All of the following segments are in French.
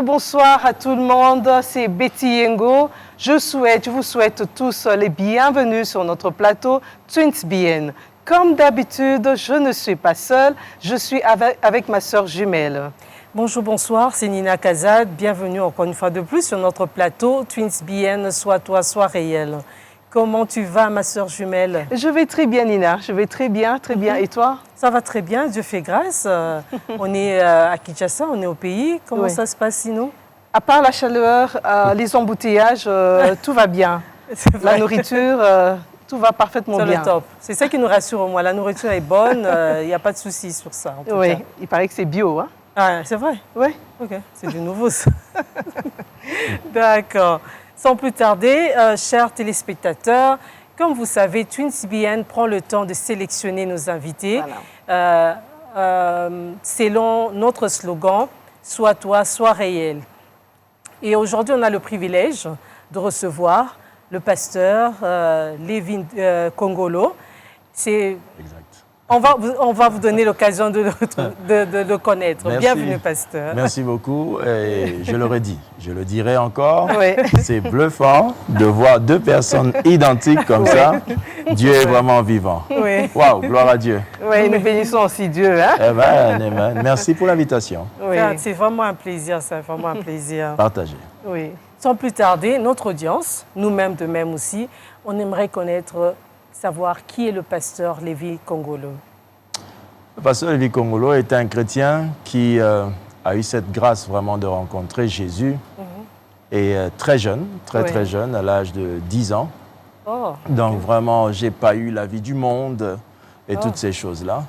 Bonsoir à tout le monde, c'est Betty Yengo. Je vous souhaite tous les bienvenus sur notre plateau TwinsBN. Comme d'habitude, je ne suis pas seule, je suis avec ma sœur jumelle. Bonjour, bonsoir, c'est Nina Kazad. Bienvenue encore une fois de plus sur notre plateau TwinsBN, Sois toi, sois réel. Comment tu vas, ma sœur jumelle? Je vais très bien, Nina. Je vais très bien, très bien. Et toi? Ça va très bien, Dieu fait grâce. On est à Kinshasa, on est au pays. Comment ça se passe sinon? À part la chaleur, les embouteillages, tout va bien. La nourriture, tout va parfaitement bien. C'est le top. C'est ça qui nous rassure au moins. La nourriture est bonne, il n'y a pas de souci sur ça. En tout cas. Il paraît que c'est bio. Hein? Ah, c'est vrai? Oui. Ok, c'est du nouveau ça. D'accord. Sans plus tarder, chers téléspectateurs, comme vous savez, TwinsBN prend le temps de sélectionner nos invités selon notre slogan « Sois toi, sois réel ». Et aujourd'hui, on a le privilège de recevoir le pasteur Lévin Kongolo. Exact. On va vous donner l'occasion de le connaître. Merci. Bienvenue, pasteur. Merci beaucoup. Et je l'aurais dit, je le dirai encore. Oui. C'est bluffant de voir deux personnes identiques comme ça. Dieu est vraiment vivant. Oui. Waouh, gloire à Dieu. Oui, nous bénissons aussi Dieu. Hein? Amen, amen. Merci pour l'invitation. Oui. C'est vraiment un plaisir, c'est vraiment un plaisir. Partagez. Oui. Sans plus tarder, notre audience, nous-mêmes de même aussi, on aimerait savoir qui est le pasteur Lévin Kongolo. Le pasteur Lévin Kongolo est un chrétien qui a eu cette grâce vraiment de rencontrer Jésus. Et très jeune, très jeune, à l'âge de 10 ans. Oh, Donc vraiment, je n'ai pas eu la vie du monde et toutes ces choses-là.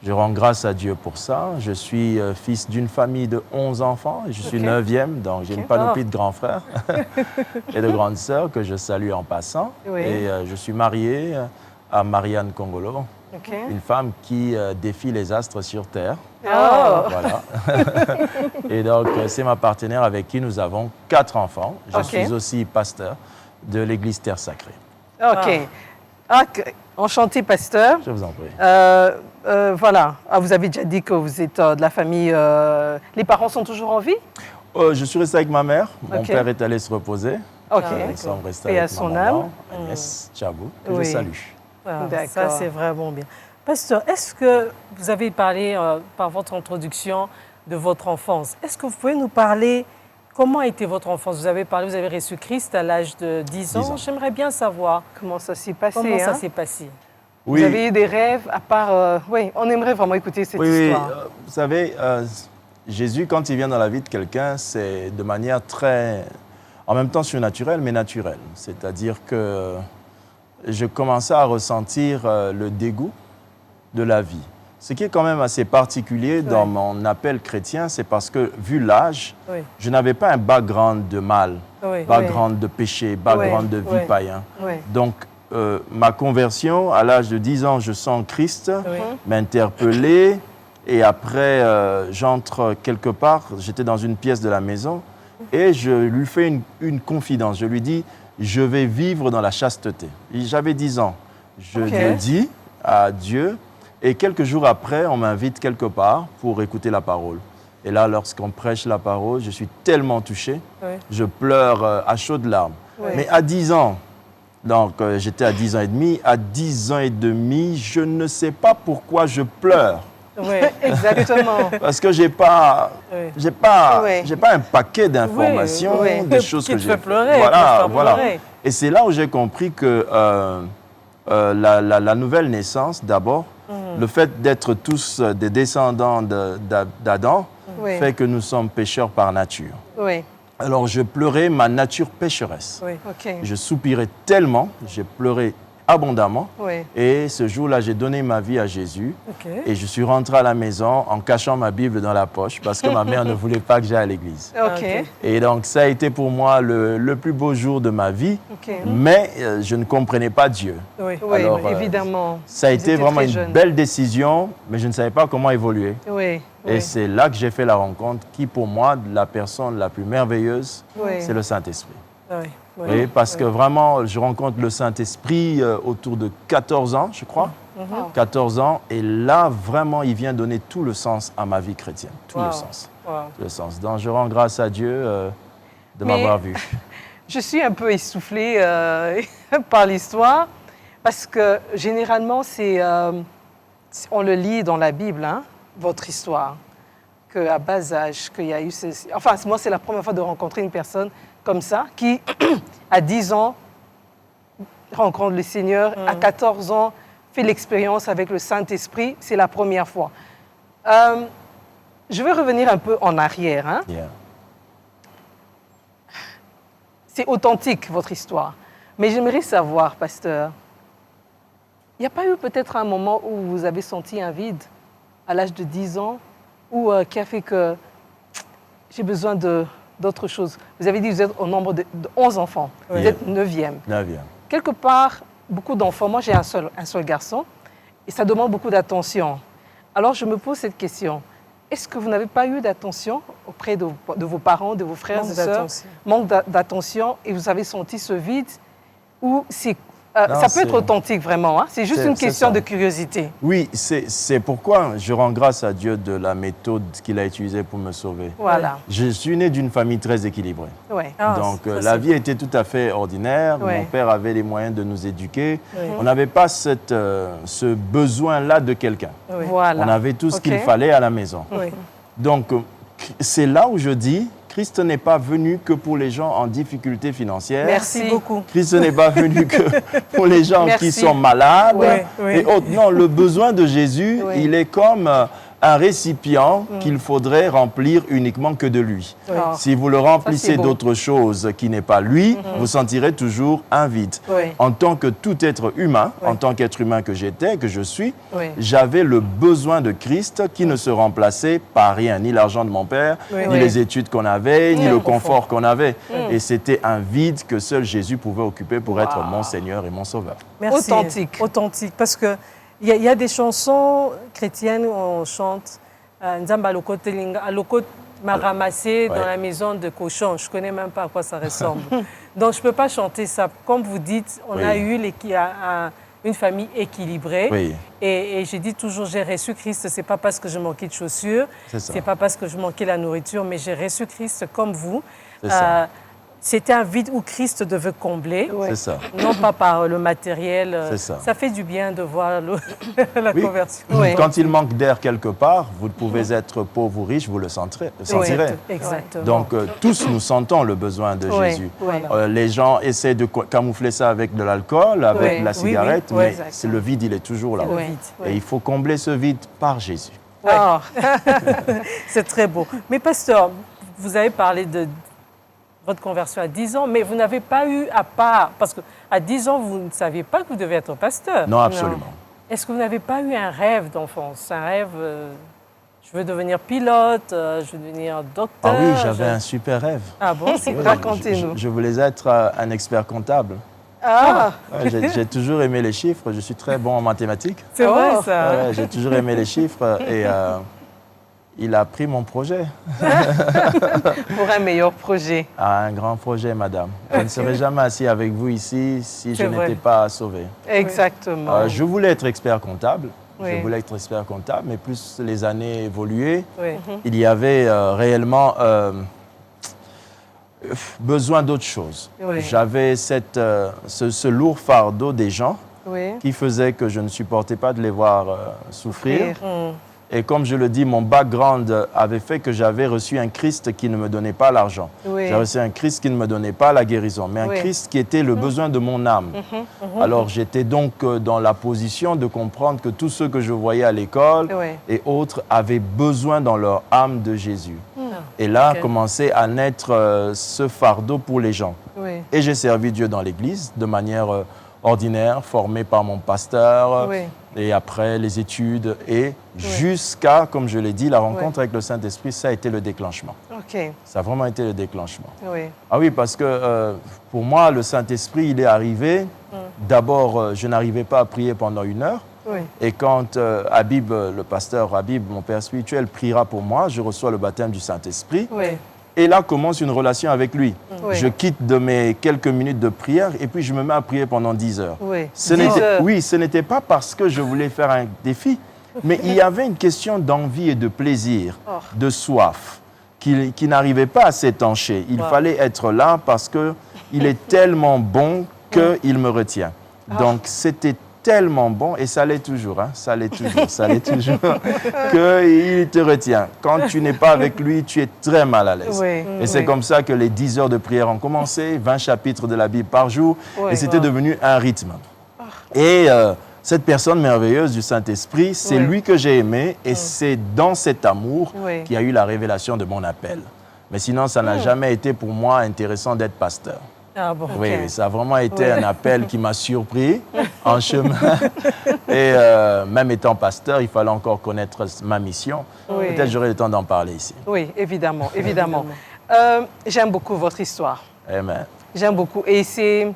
Je rends grâce à Dieu pour ça. Je suis fils d'une famille de 11 enfants. Je suis 9e, donc j'ai une panoplie de grands frères et de grandes sœurs que je salue en passant. Oui. Et je suis marié à Marianne Kongolo, une femme qui défie les astres sur Terre. Oh. Voilà. Et donc, c'est ma partenaire avec qui nous avons 4 enfants. Je suis aussi pasteur de l'Église Terre Sacrée. Ok. Enchanté, pasteur. Je vous en prie. Voilà. Ah, vous avez déjà dit que vous êtes de la famille. Les parents sont toujours en vie? Je suis resté avec ma mère. Mon père est allé se reposer. Ok. Nous sommes restés Et à avec son ma maman, âme. Agnès Tchabou, que Oui. je salue. voilà, ça c'est vraiment bien. Pasteur, est-ce que vous avez parlé par votre introduction de votre enfance? Est-ce que vous pouvez nous parler comment a été votre enfance? Vous avez reçu Christ à l'âge de 10 ans. J'aimerais bien savoir comment ça s'est passé. Comment ça s'est passé. Oui. Vous avez eu des rêves à part... oui, on aimerait vraiment écouter cette histoire. Oui, vous savez, Jésus, quand il vient dans la vie de quelqu'un, c'est de manière très, en même temps surnaturelle, mais naturelle. C'est-à-dire que je commençais à ressentir le dégoût de la vie. Ce qui est quand même assez particulier dans mon appel chrétien, c'est parce que, vu l'âge, je n'avais pas un background de mal, background de péché, background de vie païen. Donc, ma conversion, à l'âge de 10 ans, je sens Christ m'interpeller. Et après, j'entre quelque part, j'étais dans une pièce de la maison, et je lui fais une confidence. Je lui dis, je vais vivre dans la chasteté. J'avais 10 ans. Je le dis à Dieu, et quelques jours après, on m'invite quelque part pour écouter la parole. Et là, lorsqu'on prêche la parole, je suis tellement touché, je pleure à chaudes larmes. Mais à 10 ans, donc j'étais à 10 ans et demi, à 10 ans et demi, je ne sais pas pourquoi je pleure. Oui, exactement. Parce que j'ai pas un paquet d'informations, des choses que j'ai. Fait pleurer. Voilà. Et c'est là où j'ai compris que la nouvelle naissance, d'abord, le fait d'être tous des descendants d'Adam, fait que nous sommes pécheurs par nature. Oui. Alors je pleurais ma nature pécheresse. Je soupirais tellement, j'ai pleuré abondamment. Et ce jour-là, j'ai donné ma vie à Jésus. Et je suis rentré à la maison en cachant ma Bible dans la poche parce que ma mère ne voulait pas que j'aille à l'église. Et donc, ça a été pour moi le plus beau jour de ma vie. Mais je ne comprenais pas Dieu. Alors, évidemment. Ça a été vraiment une belle décision, mais je ne savais pas comment évoluer. Et c'est là que j'ai fait la rencontre qui, pour moi, la personne la plus merveilleuse, c'est le Saint-Esprit. Oui, Oui, parce que vraiment, je rencontre le Saint-Esprit autour de 14 ans, je crois. 14 ans. Et là, vraiment, il vient donner tout le sens à ma vie chrétienne. Tout le sens. Tout le sens. Donc, je rends grâce à Dieu de m'avoir vu. Je suis un peu essoufflée par l'histoire parce que généralement, on le lit dans la Bible, hein, votre histoire, qu'à bas âge, qu'il y a eu... Enfin, moi, c'est la première fois de rencontrer une personne comme ça qui, à 10 ans, rencontre le Seigneur, à 14 ans, fait l'expérience avec le Saint-Esprit. C'est la première fois. Je vais revenir un peu en arrière. Hein. Yeah. C'est authentique, votre histoire. Mais j'aimerais savoir, pasteur, il n'y a pas eu peut-être un moment où vous avez senti un vide à l'âge de 10 ans ou qui a fait que j'ai besoin d'autre chose? Vous avez dit que vous êtes au nombre de 11 enfants. Oui. Vous êtes 9e. 9e. Quelque part, beaucoup d'enfants, moi j'ai un seul garçon, et ça demande beaucoup d'attention. Alors je me pose cette question. Est-ce que vous n'avez pas eu d'attention auprès de vos parents, de vos frères et sœurs? Manque d'attention, et vous avez senti ce vide? Ou ça peut être authentique vraiment, hein? C'est juste une question de curiosité. Oui, c'est pourquoi je rends grâce à Dieu de la méthode qu'il a utilisée pour me sauver. Voilà. Je suis né d'une famille très équilibrée. Ouais. Donc la vie était tout à fait ordinaire. Ouais. Mon père avait les moyens de nous éduquer. Ouais. On n'avait pas ce besoin-là de quelqu'un. Oui. Voilà. On avait tout ce qu'il fallait à la maison. Oui. Donc c'est là où je dis, Christ n'est pas venu que pour les gens en difficulté financière. Merci beaucoup. Christ n'est pas venu que pour les gens qui sont malades et autres. Non, le besoin de Jésus, il est comme un récipient qu'il faudrait remplir uniquement que de lui. Oui. Si vous le remplissez d'autres choses qui n'est pas lui, vous sentirez toujours un vide. Oui. En tant que tout être humain, en tant qu'être humain que j'étais, que je suis, Oui. j'avais le besoin de Christ qui ne se remplaçait par rien, ni l'argent de mon père, ni les études qu'on avait, ni le confort qu'on avait. Et c'était un vide que seul Jésus pouvait occuper pour être mon Seigneur et mon Sauveur. Merci. Authentique. Authentique, parce que il y a des chansons chrétiennes où on chante Nzamba Aloko Telinga, Aloko m'a ramassé dans la maison de cochon. Je ne connais même pas à quoi ça ressemble. Donc, je ne peux pas chanter ça. Comme vous dites, on a eu une famille équilibrée. Oui. Et je dis toujours, j'ai reçu Christ. Ce n'est pas parce que je manquais de chaussures, ce n'est pas parce que je manquais la nourriture, mais j'ai reçu Christ comme vous. C'était un vide où Christ devait combler, C'est ça. non pas par le matériel. C'est ça. Ça fait du bien de voir la conversion. Oui. Quand il manque d'air quelque part, vous pouvez être pauvre ou riche, vous le sentirez. Exactement. Donc, tous nous sentons le besoin de Jésus. Voilà. Les gens essaient de camoufler ça avec de l'alcool, avec la cigarette, mais le vide, il est toujours là. Et il faut combler ce vide par Jésus. Oh. C'est très beau. Mais pasteur, vous avez parlé de votre conversion à 10 ans, mais vous n'avez pas eu à part, parce qu'à 10 ans, vous ne saviez pas que vous deviez être pasteur. Non, absolument. Non. Est-ce que vous n'avez pas eu un rêve d'enfance, un rêve, je veux devenir pilote, je veux devenir docteur? Ah oui, j'avais un super rêve. Ah bon? Racontez-nous. Je voulais être un expert comptable. Ah. J'ai toujours aimé les chiffres, je suis très bon en mathématiques. C'est vrai ça. J'ai toujours aimé les chiffres et il a pris mon projet. Pour un meilleur projet. Un grand projet, madame. Je ne serais jamais assis avec vous ici si je n'étais pas sauvé. Exactement. Je voulais être expert comptable. Oui. Je voulais être expert comptable, mais plus les années évoluaient, Oui. il y avait réellement besoin d'autre chose. Oui. J'avais ce lourd fardeau des gens qui faisait que je ne supportais pas de les voir souffrir. Et comme je le dis, mon background avait fait que j'avais reçu un Christ qui ne me donnait pas l'argent. J'ai reçu un Christ qui ne me donnait pas la guérison, mais un Christ qui était le besoin de mon âme. Alors j'étais donc dans la position de comprendre que tous ceux que je voyais à l'école et autres avaient besoin dans leur âme de Jésus. Et là, commençait à naître ce fardeau pour les gens. Et j'ai servi Dieu dans l'Église de manière ordinaire, formé par mon pasteur. Et après, les études et jusqu'à, comme je l'ai dit, la rencontre avec le Saint-Esprit, ça a été le déclenchement. Ça a vraiment été le déclenchement. Ah oui, parce que pour moi, le Saint-Esprit, il est arrivé. D'abord, je n'arrivais pas à prier pendant 1 heure. Et quand Habib, le pasteur Habib, mon père spirituel, priera pour moi, je reçois le baptême du Saint-Esprit. Et là commence une relation avec lui. Oui. Je quitte de mes quelques minutes de prière et puis je me mets à prier pendant 10 heures. Oui. Oui, ce n'était pas parce que je voulais faire un défi, mais il y avait une question d'envie et de plaisir, de soif, qui n'arrivait pas à s'étancher. Il fallait être là parce qu'il est tellement bon qu'il me retient. Donc c'était tellement bon, et ça l'est toujours, hein, ça l'est toujours, qu'il te retient. Quand tu n'es pas avec lui, tu es très mal à l'aise. Oui, et c'est comme ça que les 10 heures de prière ont commencé, 20 chapitres de la Bible par jour, et c'était devenu un rythme. Et cette personne merveilleuse du Saint-Esprit, c'est lui que j'ai aimé, et c'est dans cet amour qu'il y a eu la révélation de mon appel. Mais sinon, ça n'a jamais été pour moi intéressant d'être pasteur. Ah bon, Oui, ça a vraiment été un appel qui m'a surpris en chemin. Et même étant pasteur, il fallait encore connaître ma mission. Peut-être j'aurai le temps d'en parler ici. Oui, évidemment, évidemment. J'aime beaucoup votre histoire. Amen. J'aime beaucoup. Et c'est...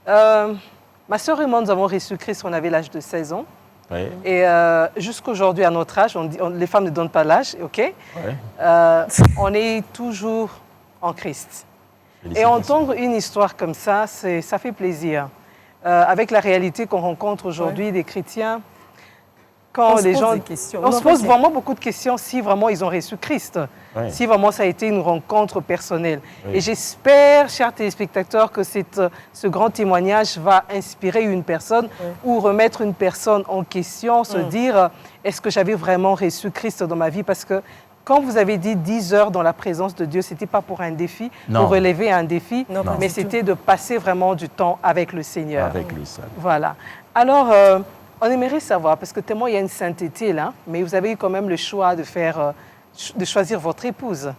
ma sœur et moi, nous avons reçu Christ, on avait l'âge de 16 ans. Oui. Et jusqu'aujourd'hui, à notre âge, les femmes ne donnent pas l'âge, OK? Oui. On est toujours en Christ. Et entendre une histoire comme ça, ça fait plaisir. Avec la réalité qu'on rencontre aujourd'hui des chrétiens, quand les gens... On se pose vraiment beaucoup de questions si vraiment ils ont reçu Christ, si vraiment ça a été une rencontre personnelle. Et j'espère, chers téléspectateurs, que ce grand témoignage va inspirer une personne ou remettre une personne en question, se dire, est-ce que j'avais vraiment reçu Christ dans ma vie? Parce que quand vous avez dit 10 heures dans la présence de Dieu, ce n'était pas pour un défi, pour relever un défi, mais c'était de passer vraiment du temps avec le Seigneur. Avec lui seul. Voilà. Alors, on aimerait savoir, parce que tellement il y a une sainteté là, mais vous avez eu quand même le choix de choisir votre épouse.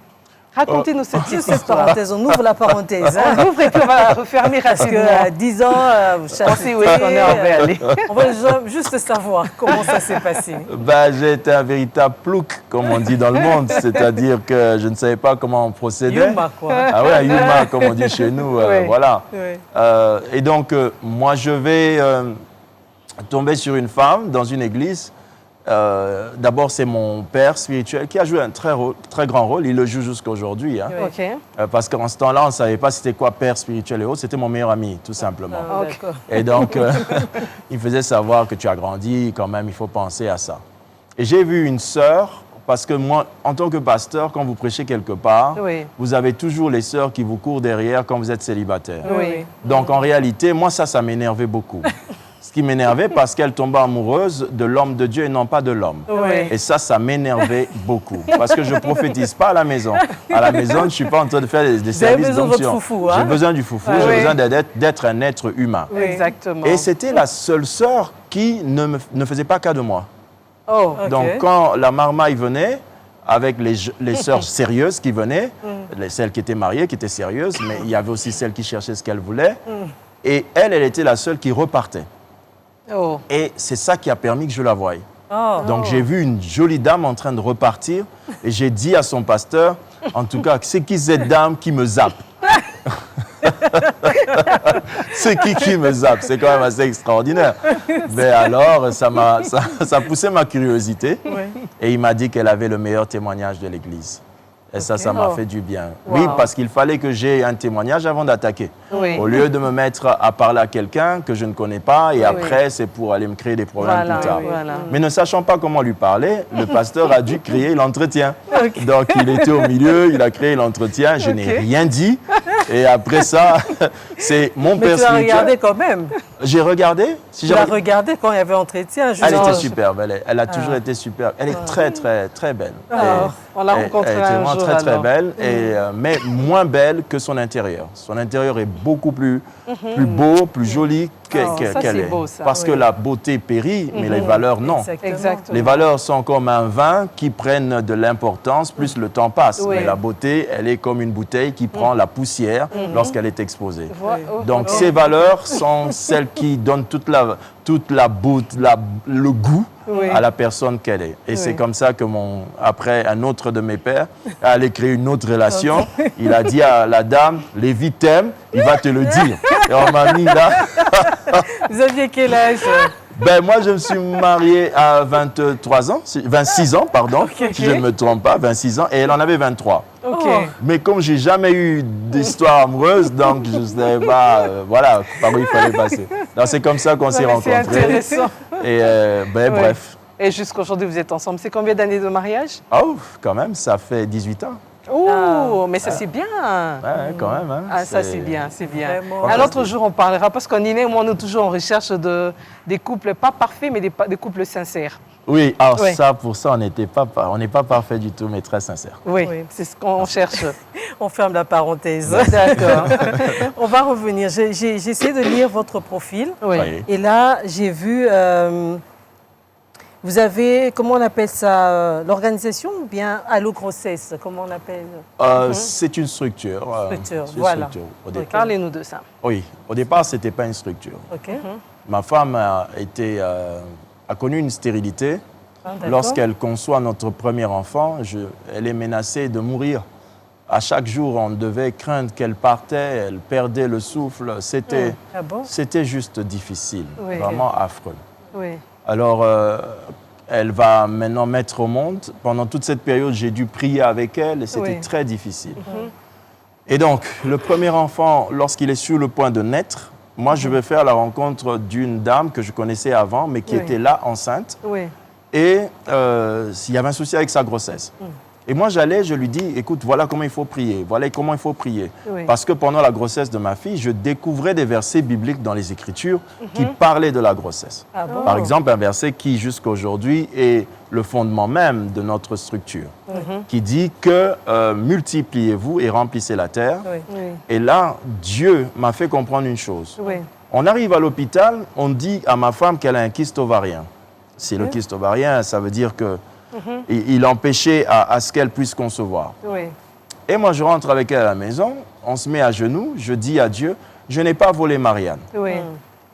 Racontez-nous cette histoire. On ouvre la parenthèse. On ouvre et puis on va refermer rapidement. Parce que 10 ans, vous savez où on est aller. On va juste savoir comment ça s'est passé. J'ai été un véritable plouc, comme on dit dans le monde. C'est-à-dire que je ne savais pas comment on procédait. Yuma, quoi. Ah ouais, Yuma, comme on dit chez nous. Voilà. Et donc, moi, je vais tomber sur une femme dans une église. D'abord, c'est mon père spirituel qui a joué un très grand rôle. Il le joue jusqu'à aujourd'hui. Hein. Parce qu'en ce temps-là, on ne savait pas c'était quoi père spirituel et autres. C'était mon meilleur ami, tout simplement. Et donc, il faisait savoir que tu as grandi, quand même, il faut penser à ça. Et j'ai vu une sœur, parce que moi, en tant que pasteur, quand vous prêchez quelque part, vous avez toujours les sœurs qui vous courent derrière quand vous êtes célibataire. Donc, en réalité, moi, ça m'énervait beaucoup. Ce qui m'énervait parce qu'elle tombait amoureuse de l'homme de Dieu et non pas de l'homme. Et ça m'énervait beaucoup. Parce que je ne prophétise pas à la maison. À la maison, je ne suis pas en train de faire des services d'onction. J'ai besoin du foufou, j'ai besoin d'être un être humain. Exactement. Et c'était la seule sœur qui ne faisait pas cas de moi. Donc quand la marmaille venait, avec les sœurs sérieuses qui venaient, celles qui étaient mariées, qui étaient sérieuses, mais il y avait aussi celles qui cherchaient ce qu'elles voulaient. Et elle était la seule qui repartait. Et c'est ça qui a permis que je la voie. Donc j'ai vu une jolie dame en train de repartir et j'ai dit à son pasteur, en tout cas, c'est qui cette dame qui me zappe? C'est qui me zappe? C'est quand même assez extraordinaire. Mais alors, ça poussait ma curiosité et il m'a dit qu'elle avait le meilleur témoignage de l'Église. Et ça m'a fait du bien. Oui, parce qu'il fallait que j'aie un témoignage avant d'attaquer. Au lieu de me mettre à parler à quelqu'un que je ne connais pas et après, c'est pour aller me créer des problèmes plus tard. Mais ne sachant pas comment lui parler, le pasteur a dû créer l'entretien. Donc, il était au milieu, il a créé l'entretien, je n'ai rien dit. Et après ça, c'est mon père spirituel. Mais tu l'as regardé quand même. J'ai regardé. Tu l'as regardé quand il y avait entretien. Elle était superbe. Elle a toujours été superbe. Elle est très, très, très belle. On l'a rencontrée un jour. Très, très belle, mais moins belle que son intérieur. Son intérieur est beaucoup plus beau, plus joli qu'elle est. Beau, ça, parce que la beauté périt, mais les valeurs, non. Exactement. Les valeurs sont comme un vin qui prennent de l'importance, plus le temps passe. Mais la beauté, elle est comme une bouteille qui prend la poussière lorsqu'elle est exposée. Donc, ces valeurs sont celles qui donnent toute la beauté, le goût à la personne qu'elle est. Et c'est comme ça que après, un autre de mes pères allait créer une autre relation. Il a dit à la dame, Lévi t'aime, il va te le dire. Et on m'a mis là. Vous aviez quel âge? Moi, je me suis marié à 26 ans, pardon, si je ne me trompe pas, 26 ans, et elle en avait 23. Ok. Mais comme j'ai jamais eu d'histoire amoureuse, donc je ne savais pas voilà, par où il fallait passer. Donc c'est comme ça qu'on s'est C'est rencontrés. intéressant. Et bref. Et jusqu'à aujourd'hui, vous êtes ensemble. C'est combien d'années de mariage? Oh, quand même, ça fait 18 ans. Oh, mais ça c'est bien. Ouais, quand même. Hein. Ah, ça c'est bien, c'est bien. Vraiment. Un autre jour, on parlera parce qu'on est, moi, on est toujours en recherche des couples, pas parfaits, mais des couples sincères. Oui, alors Oui. ça, pour ça, on n'est pas parfait du tout, mais très sincère. Oui, Oui. c'est ce qu'on cherche. On ferme la parenthèse. D'accord. On va revenir. J'ai essayé de lire votre profil. Oui. Oui. Et là, j'ai vu, vous avez, comment on appelle ça, l'organisation ou bien Allo Grossesse, comment on appelle? C'est une structure. Structure, c'est une voilà. structure. Parlez-nous de ça. Oui, au départ, ce n'était pas une structure. Ok. Ma femme a connu une stérilité. Ah, d'accord. Lorsqu'elle conçoit notre premier enfant, elle est menacée de mourir. À chaque jour, on devait craindre qu'elle partait, elle perdait le souffle. C'était Ah bon? juste difficile, Oui. vraiment affreux. Oui. Alors, elle va maintenant mettre au monde. Pendant toute cette période, j'ai dû prier avec elle et c'était Oui. très difficile. Et donc, le premier enfant, lorsqu'il est sur le point de naître, moi, je vais faire la rencontre d'une dame que je connaissais avant, mais qui Oui. était là, enceinte. Oui. Et il y avait un souci avec sa grossesse. Et moi, je lui dis, écoute, voilà comment il faut prier, voilà comment il faut prier. Oui. Parce que pendant la grossesse de ma fille, je découvrais des versets bibliques dans les Écritures qui parlaient de la grossesse. Ah bon? Par exemple, un verset qui, jusqu'à aujourd'hui, est le fondement même de notre structure, qui dit que multipliez-vous et remplissez la terre. Oui. Oui. Et là, Dieu m'a fait comprendre une chose. Oui. On arrive à l'hôpital, on dit à ma femme qu'elle a un kyste ovarien. Si le kyste ovarien, ça veut dire que il empêchait à ce qu'elle puisse concevoir. Oui. Et moi, je rentre avec elle à la maison, on se met à genoux, je dis à Dieu, je n'ai pas volé Marianne. Oui.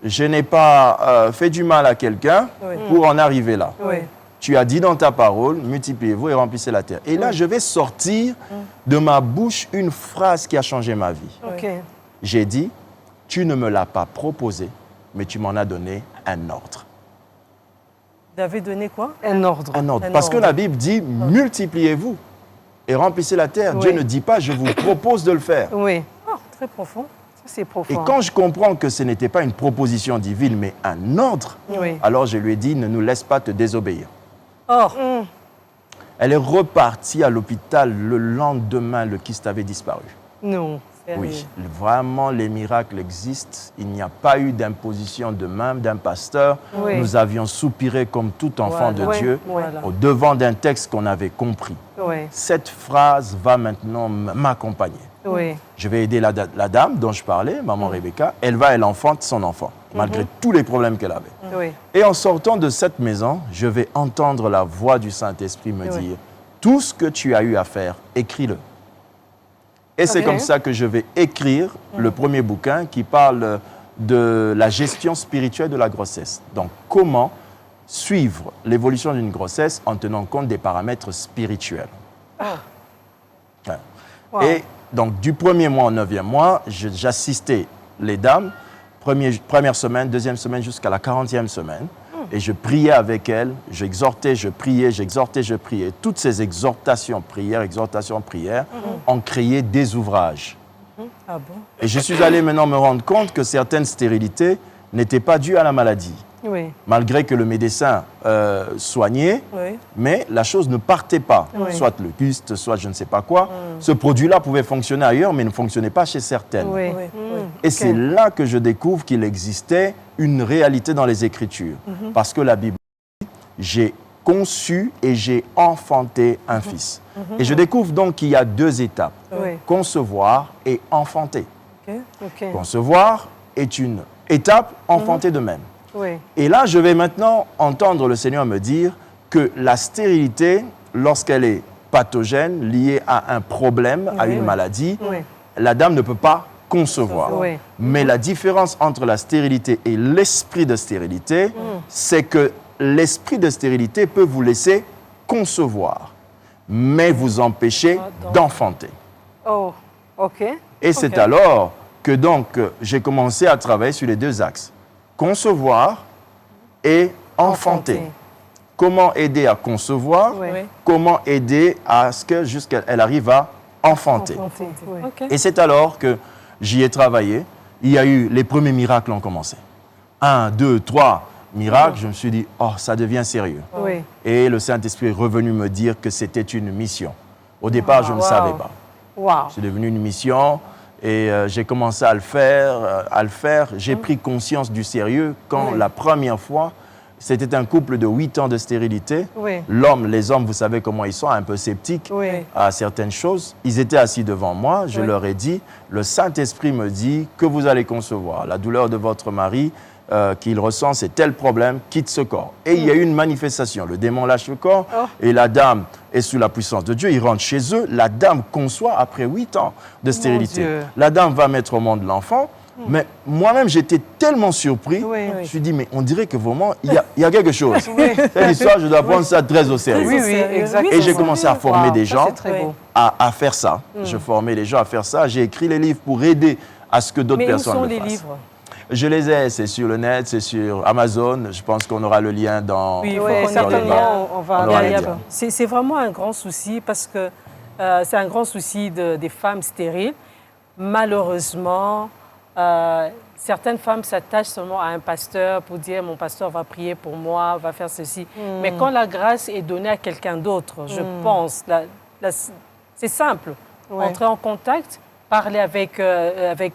Je n'ai pas fait du mal à quelqu'un pour en arriver là. Oui. Tu as dit dans ta parole, multipliez-vous et remplissez la terre. Et là, je vais sortir de ma bouche une phrase qui a changé ma vie. OK. J'ai dit, tu ne me l'as pas proposé, mais tu m'en as donné un ordre. Vous avez donné quoi? Un ordre. Un ordre. Un Parce que ordre. la Bible dit, multipliez-vous et remplissez la terre. Oui. Dieu ne dit pas, je vous propose de le faire. Oui. Oh, très profond. Ça, c'est Et profond. quand je comprends que ce n'était pas une proposition divine, mais un ordre, Oui. alors je lui ai dit, ne nous laisse pas te désobéir. Or, Elle est repartie à l'hôpital le lendemain, le kyste avait disparu. Non. Oui, vraiment, les miracles existent. Il n'y a pas eu d'imposition de main d'un pasteur. Oui. Nous avions soupiré comme tout enfant de Oui. Dieu Voilà. au devant d'un texte qu'on avait compris. Oui. Cette phrase va maintenant m'accompagner. Oui. Je vais aider la dame dont je parlais, maman Rebecca. Elle enfante son enfant, malgré tous les problèmes qu'elle avait. Oui. Et en sortant de cette maison, je vais entendre la voix du Saint-Esprit me dire, tout ce que tu as eu à faire, écris-le. Et c'est Ok. comme ça que je vais écrire le premier bouquin qui parle de la gestion spirituelle de la grossesse. Donc, comment suivre l'évolution d'une grossesse en tenant compte des paramètres spirituels. Ouais. Wow. Et donc, du premier mois au 9e mois, j'assistais les dames, première semaine, deuxième semaine, jusqu'à la 40e semaine. Et je priais avec elles, j'exhortais, je priais, j'exhortais, je priais. Toutes ces exhortations, prières, ont créé des ouvrages. ah bon? Et je suis allé maintenant me rendre compte que certaines stérilités n'étaient pas dues à la maladie. Oui. Malgré que le médecin soignait, Oui. mais la chose ne partait pas. Oui. Soit le kyste, soit je ne sais pas quoi. Ce produit-là pouvait fonctionner ailleurs, mais ne fonctionnait pas chez certaines. Oui. Oui. Oui. Et c'est là que je découvre qu'il existait une réalité dans les Écritures. Parce que la Bible dit, j'ai conçu et j'ai enfanté un fils. Et je découvre donc qu'il y a deux étapes, Oui. concevoir et enfanter. Ok. OK. Concevoir est une étape, enfanter de même. Oui. Et là, je vais maintenant entendre le Seigneur me dire que la stérilité, lorsqu'elle est pathogène, liée à un problème, à une maladie, Oui. la dame ne peut pas concevoir. Oui. Mais la différence entre la stérilité et l'esprit de stérilité, c'est que l'esprit de stérilité peut vous laisser concevoir, mais vous empêcher d'enfanter. Oh. OK. Et c'est alors que donc j'ai commencé à travailler sur les deux axes. Concevoir et enfanter. Comment aider à concevoir, Oui. Oui. comment aider à ce que jusqu'à elle arrive à enfanter. Oui. Ok. Et c'est alors que j'y ai travaillé. Il y a eu, les premiers miracles ont commencé. 1, 2, 3 miracles. Je me suis dit, oh, ça devient sérieux. Oui. Et le Saint-Esprit est revenu me dire que c'était une mission. Au départ, je ne savais pas. Wow. C'est devenu une mission et j'ai commencé à le faire. J'ai pris conscience du sérieux quand la première fois, c'était un couple de 8 ans de stérilité. Oui. Les hommes, vous savez comment ils sont, un peu sceptiques Oui. à certaines choses. Ils étaient assis devant moi, je leur ai dit, le Saint-Esprit me dit que vous allez concevoir. La douleur de votre mari qu'il ressent, c'est tel problème, quitte ce corps. Et il y a eu une manifestation. Le démon lâche le corps et la dame est sous la puissance de Dieu. Ils rentrent chez eux. La dame conçoit après 8 ans de stérilité. Dieu. La dame va mettre au monde l'enfant. Mais moi-même, j'étais tellement surpris. Oui. Je me suis dit, mais on dirait que vraiment, il y a quelque chose. Cette histoire, je dois prendre ça très au sérieux. Oui, oui, exactement. Et j'ai commencé à former des gens C'est très beau. à faire ça. Je formais les gens à faire ça. J'ai écrit les livres pour aider à ce que d'autres Mais où personnes sont le les fassent. livres? Je les ai, c'est sur le net, c'est sur Amazon. Je pense qu'on aura le lien dans, Oui, Oui, faut qu'on certainement, on va On aura aller les là-bas. liens. C'est vraiment un grand souci parce que c'est un grand souci des femmes stériles. Malheureusement, certaines femmes s'attachent seulement à un pasteur pour dire mon pasteur va prier pour moi, va faire ceci. Mais quand la grâce est donnée à quelqu'un d'autre, je pense, c'est simple. Ouais. Entrer en contact, parler avec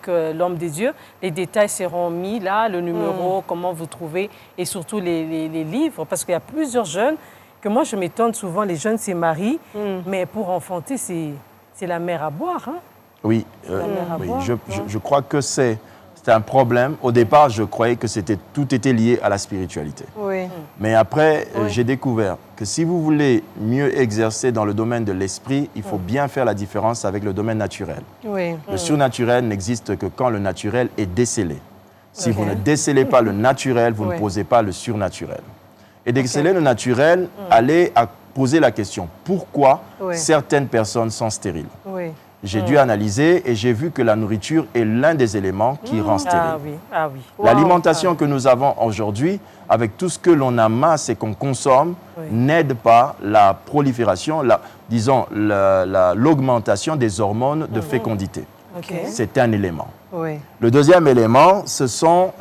l'homme des dieux. Les détails seront mis là, le numéro, comment vous trouvez, et surtout les livres, parce qu'il y a plusieurs jeunes que moi, je m'étonne souvent, les jeunes se marient, mais pour enfanter, c'est la mer à boire. Hein? Oui, à oui. boire, Je crois que c'est un problème. Au départ, je croyais que tout était lié à la spiritualité. Oui. Mais après, j'ai découvert que si vous voulez mieux exercer dans le domaine de l'esprit, il faut bien faire la différence avec le domaine naturel. Oui. Le surnaturel n'existe que quand le naturel est décelé. Si vous ne décelez pas le naturel, vous ne posez pas le surnaturel. Et déceler le naturel, allez à poser la question, pourquoi certaines personnes sont stériles? Oui. J'ai dû analyser et j'ai vu que la nourriture est l'un des éléments qui rend stérile. Ah oui, ah oui. L'alimentation que nous avons aujourd'hui, avec tout ce que l'on amasse et qu'on consomme, n'aide pas la prolifération, l'augmentation des hormones de fécondité. Okay. C'est un élément. Oui. Le deuxième élément, ce sont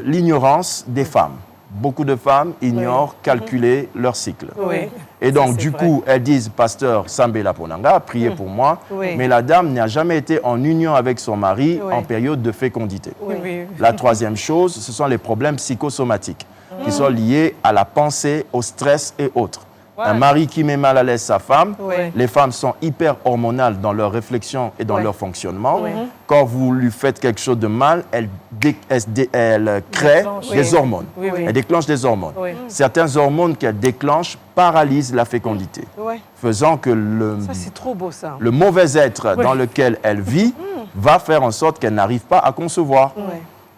l'ignorance des femmes. Beaucoup de femmes ignorent calculer leur cycle. Oui. Et donc, Ça, du vrai. coup, elles disent, pasteur Sambela Ponanga, priez pour moi. Oui. Mais la dame n'a jamais été en union avec son mari Oui. en période de fécondité. Oui, oui. La troisième chose, ce sont les problèmes psychosomatiques qui sont liés à la pensée, au stress et autres. Un mari qui met mal à l'aise sa femme, Oui. les femmes sont hyper hormonales dans leur réflexion et dans leur fonctionnement. Quand vous lui faites quelque chose de mal, elle crée Déclenche. des hormones. Oui, oui. Elle déclenche des hormones. Oui. Certaines hormones qu'elle déclenche paralysent la fécondité, Oui. faisant que Ça, c'est trop beau, ça. le mauvais être dans lequel elle vit va faire en sorte qu'elle n'arrive pas à concevoir. Oui.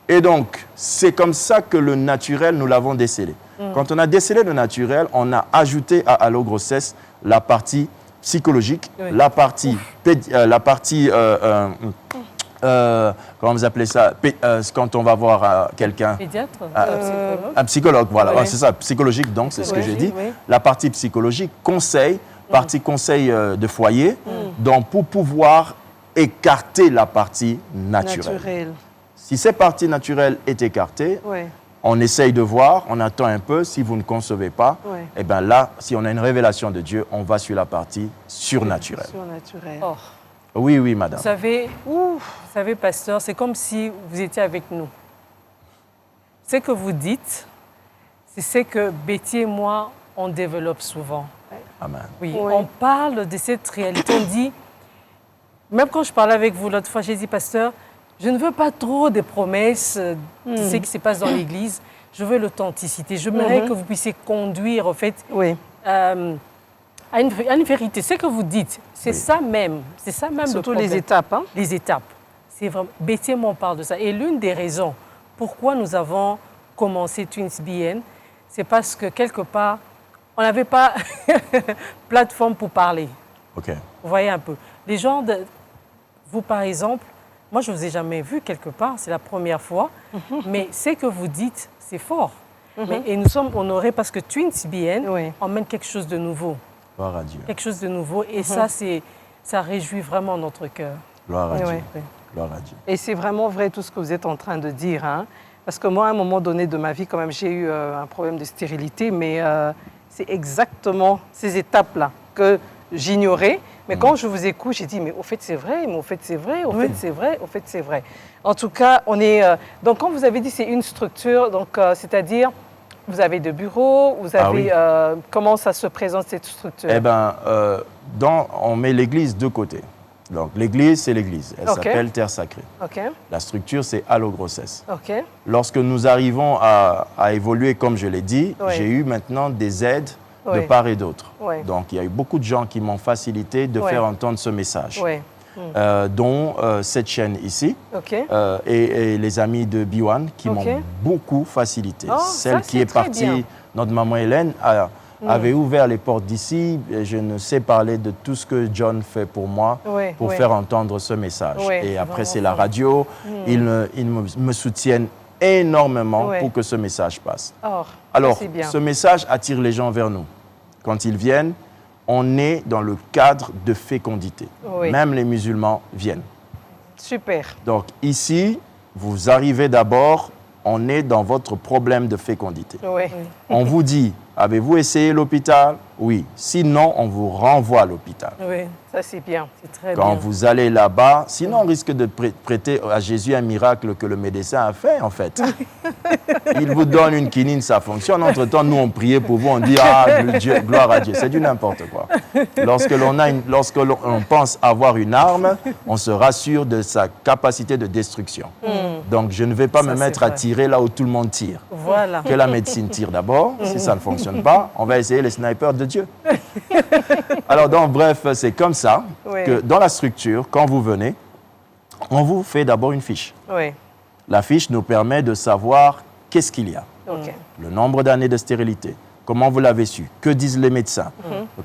Et donc, c'est comme ça que le naturel, nous l'avons décelé. Quand on a décelé le naturel, on a ajouté à l'eau grossesse la partie psychologique, la partie, comment vous appelez ça, quand on va voir quelqu'un, Pédiatre, psychologue. un psychologue, voilà, Oui. C'est ça, psychologique donc, c'est ce que j'ai dit. Oui. La partie psychologique, partie conseil de foyer, donc pour pouvoir écarter la partie naturelle. Naturel. Si cette partie naturelle est écartée, Oui. on essaye de voir, on attend un peu. Si vous ne concevez pas, Oui. et bien là, si on a une révélation de Dieu, on va sur la partie surnaturelle. Surnaturel. Oh. Oui, oui, madame. Vous savez, pasteur, c'est comme si vous étiez avec nous. Ce que vous dites, c'est ce que Betty et moi, on développe souvent. Amen. Oui, Oui. on parle de cette réalité. On dit, même quand je parlais avec vous l'autre fois, j'ai dit, pasteur, je ne veux pas trop des promesses de ce qui se passe dans l'Église. Je veux l'authenticité. J'aimerais que vous puissiez conduire, en fait, Oui. à une vérité. Ce que vous dites, c'est ça même. C'est ça même Surtout le problème. les étapes. Hein? Les étapes. C'est vraiment. Betty et moi, on parle de ça. Et l'une des raisons pourquoi nous avons commencé TwinsBN, c'est parce que quelque part, on n'avait pas plateforme pour parler. OK. Vous voyez un peu. Les gens, vous par exemple, moi je ne vous ai jamais vu quelque part, c'est la première fois, mais ce que vous dites, c'est fort. Et nous sommes honorés parce que TwinsBN emmène quelque chose de nouveau. Gloire à Dieu. Quelque chose de nouveau. Et ça, c'est ça réjouit vraiment notre cœur. Gloire à Dieu. Ouais. Gloire à Dieu. Et c'est vraiment vrai tout ce que vous êtes en train de dire. Hein? Parce que moi, à un moment donné de ma vie, quand même, j'ai eu un problème de stérilité, mais c'est exactement ces étapes-là que j'ignorais. Mais quand je vous écoute, j'ai dit, mais au fait, c'est vrai, mais au fait, c'est vrai, au fait, c'est vrai, au fait, c'est vrai. En tout cas, on est... donc, quand vous avez dit c'est une structure, donc c'est-à-dire, vous avez deux bureaux, vous avez... comment ça se présente, cette structure? Eh bien, on met l'église de côté. Donc, l'église, c'est l'église. Elle s'appelle Terre Sacrée. La structure, c'est Allo Grossesse. Lorsque nous arrivons à évoluer, comme je l'ai dit, j'ai eu maintenant des aides de part et d'autre. Donc, il y a eu beaucoup de gens qui m'ont facilité de faire entendre ce message, dont cette chaîne ici et les amis de B1 qui m'ont beaucoup facilité. Celle qui est partie, notre maman Hélène, avait ouvert les portes d'ici. Je ne sais parler de tout ce que John fait pour moi pour faire entendre ce message. Et après, c'est la radio. Ils me soutiennent énormément pour que ce message passe. Alors, ce message attire les gens vers nous. Quand ils viennent, on est dans le cadre de fécondité. Même les musulmans viennent. Super. Donc ici, vous arrivez d'abord, on est dans votre problème de fécondité. On vous dit, avez-vous essayé l'hôpital? Oui. Sinon, on vous renvoie à l'hôpital. Oui, ça c'est bien. C'est très Quand bien. vous allez là-bas, sinon on risque de prêter à Jésus un miracle que le médecin a fait en fait. Il vous donne une quinine, ça fonctionne. Entre-temps, nous on priait pour vous, on dit ah gloire à Dieu. C'est du n'importe quoi. Lorsque l'on pense avoir une arme, on se rassure de sa capacité de destruction. Donc je ne vais pas me mettre à tirer là où tout le monde tire. Voilà. Que la médecine tire d'abord. Si ça ne fonctionne pas, on va essayer les snipers de Dieu. Alors donc bref, c'est comme ça que dans la structure, quand vous venez, on vous fait d'abord une fiche. La fiche nous permet de savoir qu'est-ce qu'il y a. Le nombre d'années de stérilité. Comment vous l'avez su? Que disent les médecins?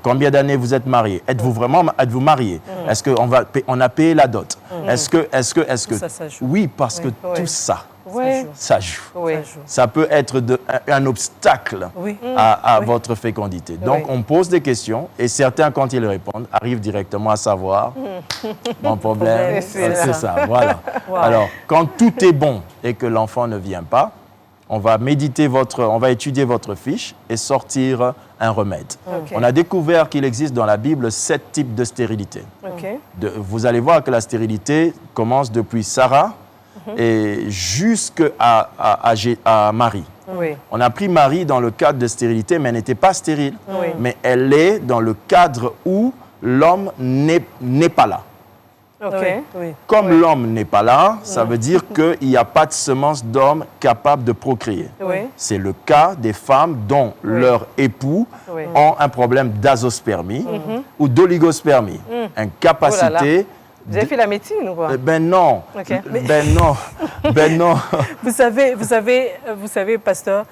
Combien d'années vous êtes mariés? Êtes-vous mariés? Est-ce qu'on a payé la dot? Est-ce que Ça joue. oui, parce que tout ça, ça joue. Oui. Ça peut être un obstacle à votre fécondité. Donc, on pose des questions et certains, quand ils répondent, arrivent directement à savoir mon problème, c'est ça. Voilà. Alors, quand tout est bon et que l'enfant ne vient pas, on va étudier votre fiche et sortir un remède. On a découvert qu'il existe dans la Bible 7 types de stérilité. Vous allez voir que la stérilité commence depuis Sarah et jusqu'à Marie. On a pris Marie dans le cadre de stérilité, mais elle n'était pas stérile. Mais elle est dans le cadre où l'homme n'est pas là. Comme l'homme n'est pas là, ça veut dire qu'il n'y a pas de semence d'homme capable de procréer. C'est le cas des femmes dont leurs époux ont un problème d'azospermie ou d'oligospermie. Incapacité. Vous avez fait la médecine ou quoi? Ben non. Okay. Ben non. Vous savez, pasteur,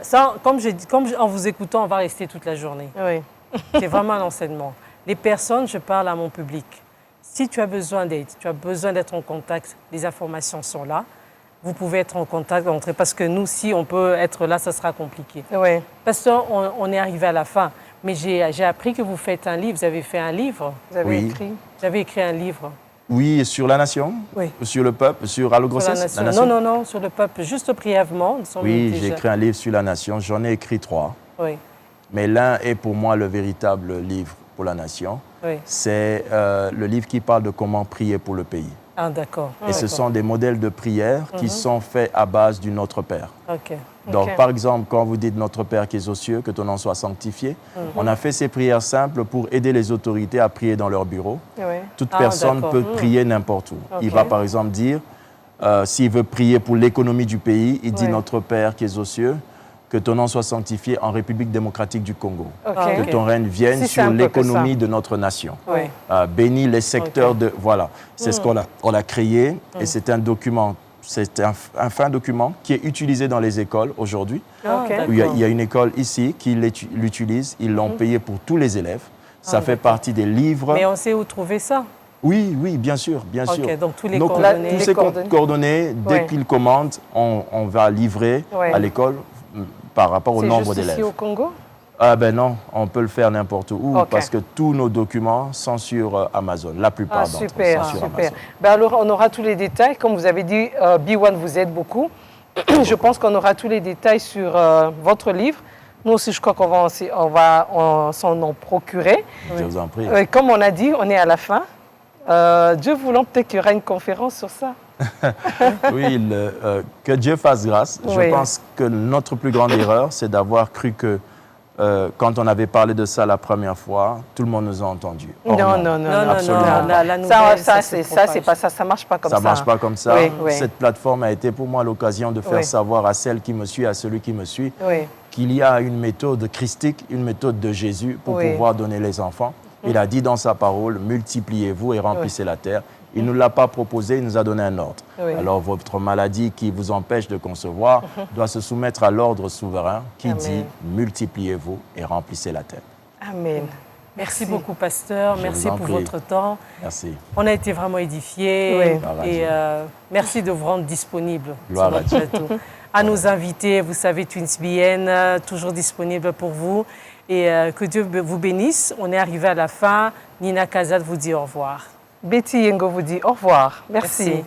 ça, en vous écoutant, on va rester toute la journée. C'est vraiment un enseignement. Les personnes, je parle à mon public. Si tu as besoin d'aide, tu as besoin d'être en contact, les informations sont là. Vous pouvez être en contact, parce que nous, si on peut être là, ça sera compliqué. Pasteur, on est arrivé à la fin, mais j'ai appris que vous faites un livre. Vous avez fait un livre? Vous avez écrit? Vous avez écrit un livre? Oui, sur la nation, sur le peuple, sur Allo Grossesse. La nation. Non, sur le peuple, juste brièvement. Oui, j'ai écrit un livre sur la nation. J'en ai écrit 3. Mais l'un est pour moi le véritable livre pour la nation. C'est le livre qui parle de comment prier pour le pays. Ah, d'accord. Et ce sont des modèles de prière qui sont faits à base du Notre Père. Donc, par exemple, quand vous dites Notre Père qui es aux cieux, que ton nom soit sanctifié, on a fait ces prières simples pour aider les autorités à prier dans leur bureau. Toute personne peut prier n'importe où. Il va par exemple dire, s'il veut prier pour l'économie du pays, il dit Notre Père qui es aux cieux, que ton nom soit sanctifié en République démocratique du Congo. Que ton règne vienne sur l'économie de notre nation. Bénis les secteurs de... Voilà, c'est ce qu'on a créé et c'est un document, c'est un fin document qui est utilisé dans les écoles aujourd'hui. Il y a une école ici qui l'utilise, ils l'ont payé pour tous les élèves. Ça fait partie des livres... Mais on sait où trouver ça? Oui, bien sûr. Donc tous les coordonnées, dès qu'ils commandent, on va livrer à l'école par rapport au nombre d'élèves. C'est juste ici au Congo? Ah ben non, on peut le faire n'importe où Ok. parce que tous nos documents sont sur Amazon. La plupart Ah, d'entre eux super, sont sur super. Amazon. Ben alors, on aura tous les détails. Comme vous avez dit, B1 vous aide beaucoup. Je pense qu'on aura tous les détails sur votre livre. Nous aussi, je crois qu'on va, s'en en procurer. Je vous en prie. Comme on a dit, on est à la fin. Dieu voulant, peut-être qu'il y aura une conférence sur ça. Oui, que Dieu fasse grâce. Oui. Je pense que notre plus grande erreur, c'est d'avoir cru que quand on avait parlé de ça la première fois, tout le monde nous a entendus. Or, Non, absolument pas. la nouvelle, C'est pas ça, ça marche pas comme ça. Ça ne marche pas comme ça. Oui, oui. Cette plateforme a été pour moi l'occasion de faire Oui. savoir à celle qui me suit, à celui qui me suit, Oui. qu'il y a une méthode christique, une méthode de Jésus pour Oui. pouvoir donner les enfants. Il a dit dans sa parole, multipliez-vous et remplissez la terre. Il ne nous l'a pas proposé, il nous a donné un ordre. Oui. Alors votre maladie qui vous empêche de concevoir doit se soumettre à l'ordre souverain qui Amen. dit, multipliez-vous et remplissez la terre. Amen. Merci beaucoup, pasteur. Je Merci vous en pour prie. votre temps. Merci. On a été vraiment édifiés. Oui. Gloire à Et Dieu. Merci de vous rendre disponible Gloire sur à notre plateau. À nos invités, vous savez, TwinsBN, toujours disponible pour vous. Et que Dieu vous bénisse. On est arrivé à la fin. Nina Kazad vous dit au revoir. Betty Yengo vous dit au revoir. Merci. Merci.